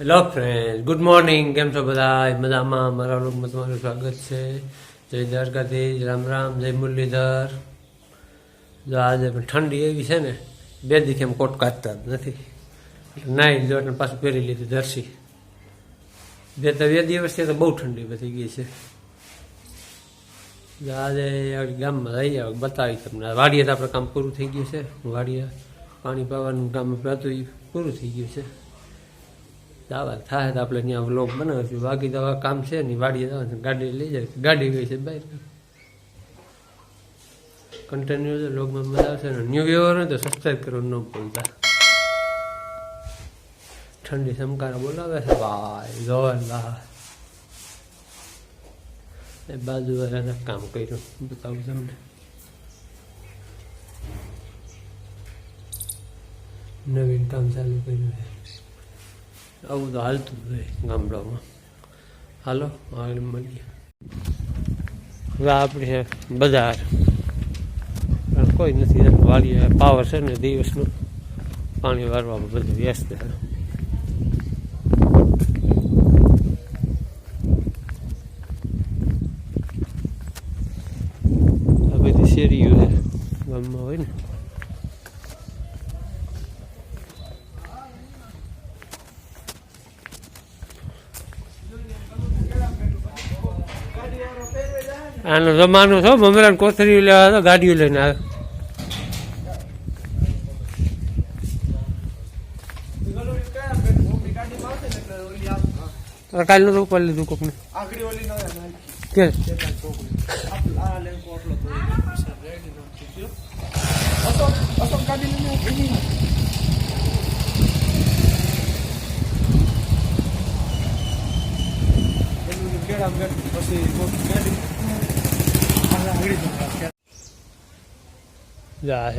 Hello friend, good morning. કેમ છો બધા? મજામાં? મારા વ્લોગમાં તમારું સ્વાગત છે. જય દ્વારકાધીશ, રામ રામ, જય મુરલીધર. જો આજે પણ ઠંડી એવી છે ને, બે દીથી એમ કોટ કાઢતા જ નથી. નાઈ જો એટલે પાછું પહેરી લીધું જર્સી. બે દિવસથી તો બહુ ઠંડી વધી ગઈ છે. આજે ગામમાં જઈ આવે બતાવી તમને. વાડીએ તો આપણે કામ પૂરું થઈ ગયું છે. વાડીએ પાણી પાવાનું કામ આપણે હતું એ પૂરું થઈ ગયું છે. દાવા થાય તો આપણે ત્યાં વ્લોગ બનાવીશું. બાકી દવા કામ છે ને વાડીએ જવાનું, ગાડી લઈ જાય. ગાડી ગઈ છે બહાર. કન્ટિન્યુ વ્લોગમાં મજા આવશે ને. ન્યૂ વ્યુઅર હોય તો સબસ્ક્રાઈબ કરવાનું ન ભૂલતા. ઠંડી સમકારા બોલાવે છે ભાઈ, જોરદાર. એ બાજુ વાળાને કામ કર્યું બતાવું તમને. નવીન કામ ચાલુ કર્યું છે. આવું તો હાલતું જ હોય ગામડામાં. હાલો આગળ મળીએ. હવે આપણે છે બજાર, કોઈ નથી. વાળી પાવર છે ને દિવસનું પાણી વારવામાં બધું વ્યસ્ત છે. આ બધી શેરીઓ છે ગામમાં હોય ને. આનો જમાનો છો મમરાને કોથળી લેવા તો ગાડીઓ લઈને આવે. કાલ નું ઉપર લીધું કોક ને કે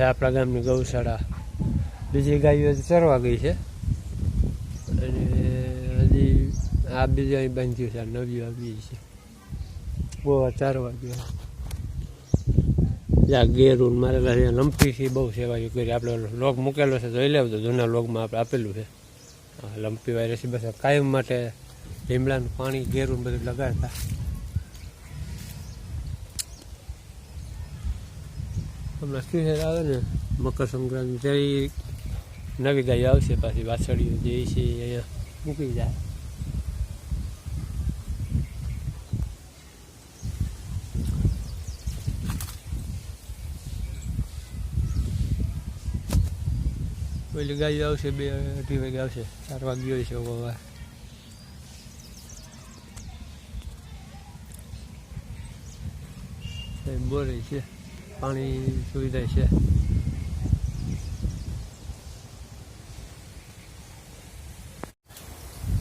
આપણા ગામની ગૌશાળા. બીજી ગાયો ચરવા ગઈ છે અને હજી આ બીજું અહીં બાંધ્યું છે. નવી આવી છે ગોવા ચારવા ગયો. જ્યાં ગેરું મારેલા છે લંપીથી બહુ સેવા કરી. આપણે લોગ મૂકેલો છે જોઈ લેવું તો જૂના લોગમાં આપણે આપેલું છે. લંપી વાયરસ બસ કાયમ માટે લીમડાનું પાણી ગેરું બધું લગાડતા. હમણાં શું આવે ને મકર સંક્રાંતિ ત્યારે નવી ગાય આવશે. પાછી વાછડીઓ જે છે અહીંયા મૂકી જાય. પેલી ગાયો આવશે 2-2:30 વાગે આવશે. 4 વાગ્યો છે હવે. બોરે છે, પાણી સુવિધા છે.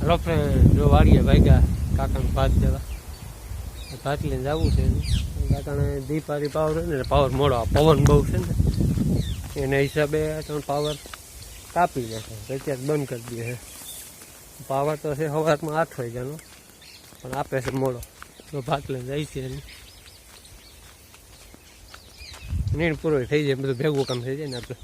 હલો ફ્રેન્ડ, જો વાડીએ ભાગ્યા કાકાને ભાત દેવા. ભાત લઈને જવું છે. કાકાને દીપારી પાવર હોય ને પાવર મોડો. પવન બહુ છે ને એના હિસાબે તમે પાવર કાપી નાખે. અત્યારે બંધ કરી દે છે. પાવર તો છે સવારમાં 8 વાગ્યાનો, પણ આપે છે મોડો. તો ભાત લઈને જાય છે. નીણ પૂરો થઈ જાય, બધું ભેગું કામ થઈ જાય ને આપણે.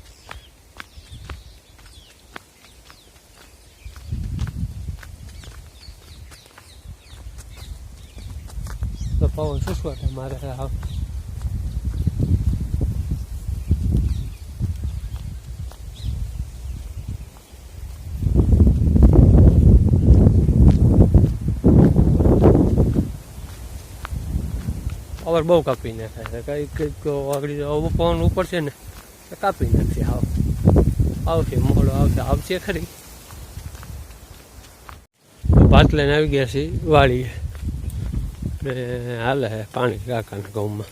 તો પવન સુસવાટ મારે આવ. પાવર બહુ કાપી નાખે છે. કંઈક આગળ પવન ઉપર છે ને કાપી નાખશે. આવશે મોડો આવશે ખરી. ભાત લઈને આવી ગયા છે વાળીએ. હાલે છે પાણી કાકાના ગામમાં.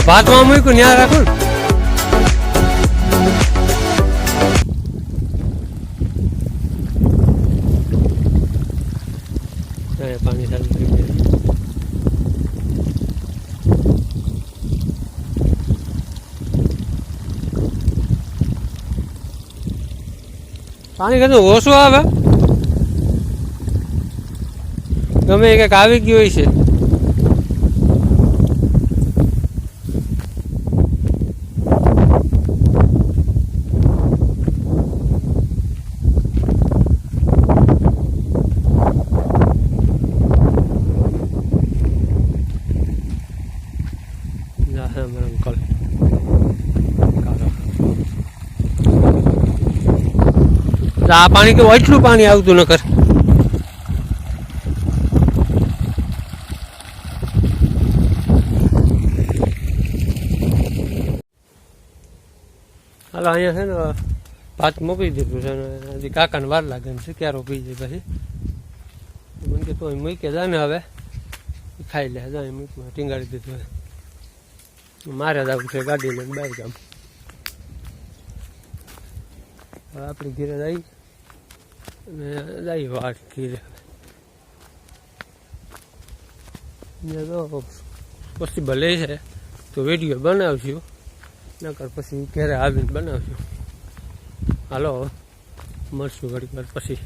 ભાતમાં મૂક્યું ત્યાં રાખું ને પાણી ચાલુ થઈ જાય પાણી કદું ઓછું આવે ગમે એ કંઈક આવી ગયું હોય છે અંકલ આ પાણી કે એટલું પાણી આવતું ન કર હાલો અહીંયા છે ને ભાત મૂકી દીધું છે ને હજી કાકાને વાર લાગે ને ક્યારો પી જાય પછી મને કે તું મૂકે જા ને હવે ખાઈ લે જાય મૂકમાં ટીંગાડી દીધું મારે જ આવું છે ગાડી લઈને બહાર ગામ હવે આપણે ઘીરે જઈ અને જઈએ વાત ઘીરે તો પોસિબલ એ છે તો વિડીયો બનાવશું નકર પછી ઘરે આવીને બનાવશું હાલો મળશું ઘડી વાર પછી